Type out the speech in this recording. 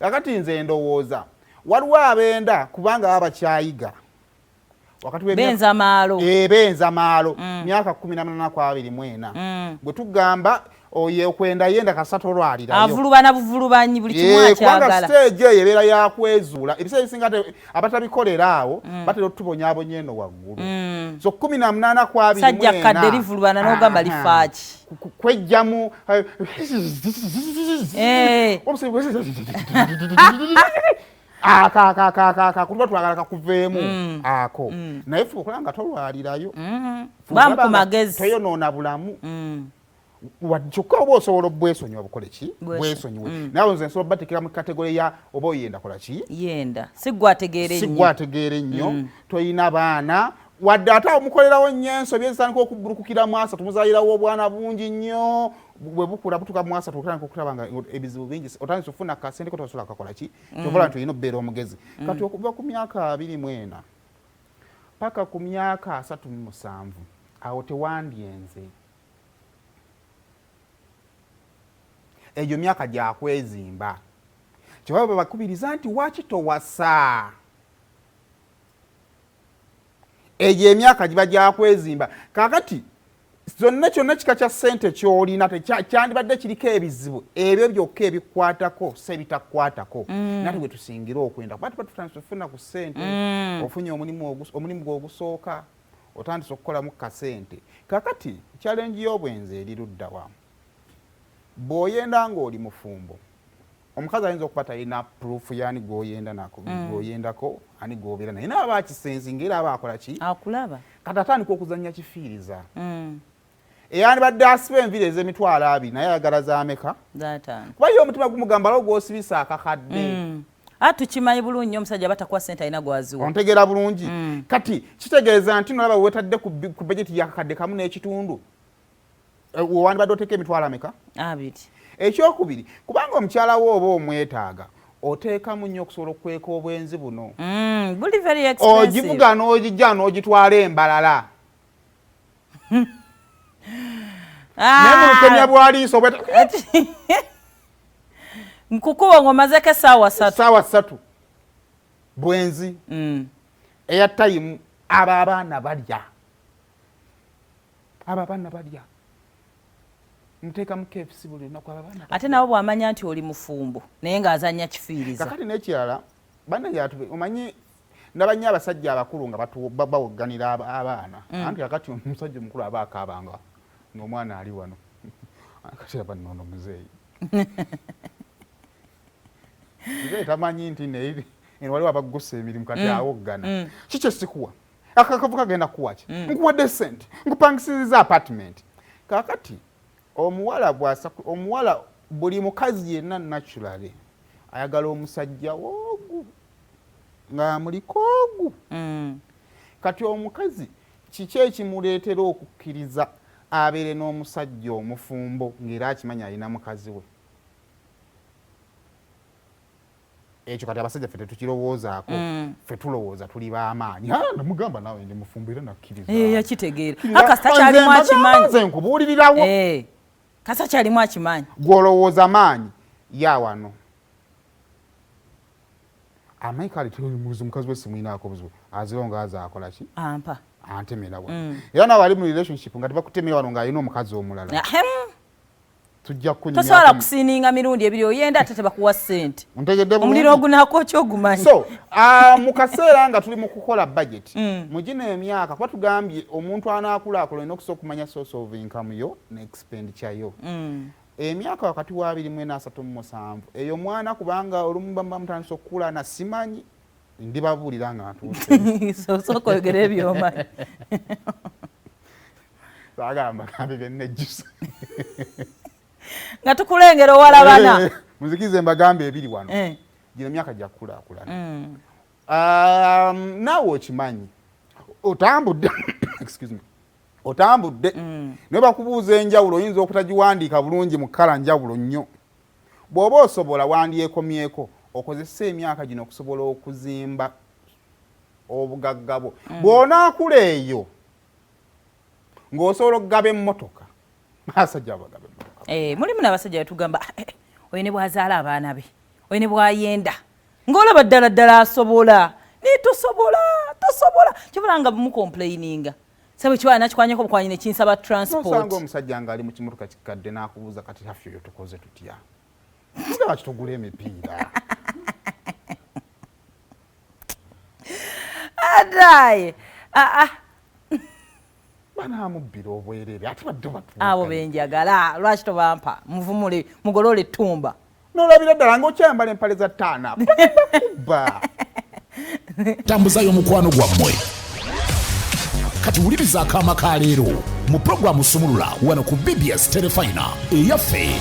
kakati nze ndowooza waliwo abenda kubanga abakyayiga wakati benza maalo myaka 18 bwe tugamba oye okwenda yenda kasatu olwalirayo avulubana buvulubanyi buli kimu akyagala kubanga stage eyo ebeera yakwezuula ebiseera ebisinga abatabikolera awo batera otubonyabonya eno waggulu so 18 sajja kadde livulubana n'ogamba lifaaki kwejjamu kutuba twagala kakuveemu ako naye fuba okola nga tolwalirayo bamuku magezi toyonoona bulamu kyokka oba osobola obwesonyiwa bukole ki bwesonyiwe nawe nze nsobola bateekera mu kategole ya oba oyenda kola ki yenda sigwategeere nnyo toyina baana wadde ate omukolerawo nnyo ensobi ezitandika okubulukukira mu asatu muzaalirawo obwana bungi nnyo bwe bukula butuka mu asatu otandika okulaba nga ebizibu bingi otandika okufuna kasente ko tosobola kakola ki kyobola nti olina okubeera omugezi kati okuva ku myaka 24 paka ku myaka 37 awo tewandyenze egyo myaka gyakwezimba kyebaba bakubiriza nti waki towasa egyo emyaka giba gyakwezimba kakati zonna kyonna kika kya ssente kyolina kyandibadde kiriko ebizibu ebyo byokka ebikwatako se bitakwatako nate bwe tusingira okwenda kuba tufuna ku ssente ofunye omulimu gw'ogusooka otandise okukolamu kasente kakati challenge y'obwenzi eri ludda wamu bw'oyenda ng'oli mufumbo omukazi ayinza okuba talina proof yani gwoyendako ani gwobeera naye naaba akisensi ng'era aba akola ki akulaba kati atandika okuzannya kifiiriza eyandibadde asiba enviiri ez'emitwalo 2 naye ayagala zaameka kuba ye omutima gumugamba lwo gw'osibisa akakadde tukimanyi bulungi nnyo omusajja batakuwa ssente alina gwaziwa ontegeera bulungi kati kitegeeza nti nolaba wetadde ku bejeti yakakadde kamu n'ekitundu wandibadde oteeka emitwalo ameka 2 ekyokubiri kubanga omukyala wo oba omwetaaga oteekamu nnyo okusobola okukweka obwenzi buno buli very expensive ogivuga n'ogijja n'ogitwala embalala naye mulukenya bwaliiso nkukuba ng'omazeko essaawa 3 bwenzi eya tayimu abo abaana balya muteekamu KFC buli lunaku abaana ate nabo bw'amanya nti oli mufumbo naye ng'azannya kifiiriza kakati n'ekirala bannange omanyi nabanye abasajja abakulu nga bawogganira abaana anti kakati omusajja omukulu aba akaabanga ng'omwana ali wano kati aba nnono muzeeyi muzeeyi tamanyi nti waliwo abagusa emirimu kati awoggana kikye sikuwa akavu kagenda kuwa ki nkuwadde sente nkupangisiza apartment kakati omuwala buli mukazi yenna naturally ayagala omusajja woogu ng'amuliko ogu kati omukazi kiki ekimuleetera okukkiriza abeere n'omusajja omufumbo ng'era akimanya alina mukazi we ekyo kati abasajja ffe tetukirowoozaako ffe tulowooza tuli b'amaanyi namugamba naawe ndi mufumbo era nakkiriza yakitegeera kasita kyalimu akimanyi nze nkubuulirirawo kasa kyalimu akimanyi gw'olowooza maanyi ya wano amanyi kale temuzi mukazi we simwinaako buzibu azironga azaakola ki ampa antemera wano era nawe ali mu relationship nga tebakutemera wano ng'alina omukazi omulala tujja kunyumya tosobola kusiininga mirundi ebiri oyenda ate tebakuwa ssente omuliro ogunako kyogumanyi so mu kaseera nga tuli mu kukola budget mu gino emyaka kuba tugambye omuntu anaakulaakulana olina okusobola okumanya source of income yo ne expenditure yo emyaka wakati wa 23 eyo mwana kubanga olumu bamutandisa okukula na simanyi ndibabuulira nga ntuuse sooka oyogera ebyomanyi saagala mbagambe byennejjusa nga tukulengera owalabana muzikize mbagambe ebiri wano gino emyaka gyakukulaakulana naawe okimanyi otambudde otambudde naye bakubuuza enjawulo oyinza okutagiwandiika bulungi mu kkala njawulo nnyo bw'oba osobola wandyekomyeko okozesa emyaka gino okusobola okuzimba obugagga bwo bw'onaakula eyo ng'osobola okugaba emmotoka abasajja bagaba emmotoka mulimu n'abasajja betugamba oyo ne bwazaala abaana be wene bwayenda ng'olaba ddala asobola tosobola kibulanga mucomplaininga sabe kiba nakikwanyako bukwanyi ne kinsaba transport nosanga omusajja nga ali mu kimotoka kikadde n'akubuuza kati Haffy oyo tukoze tutya nga kitugula emipiira adai banamubbira obwerere ate badde abo benjagala lwaki tobampa muvumule mugolole ettumba n'olabira ddala ng'okyambala empale za ttaana bakubba tambuzayo mukwano gwammwe kati wulirizaako amaka leero mu pulogulaamu Sumulula wano ku BBS Telefina eyaffe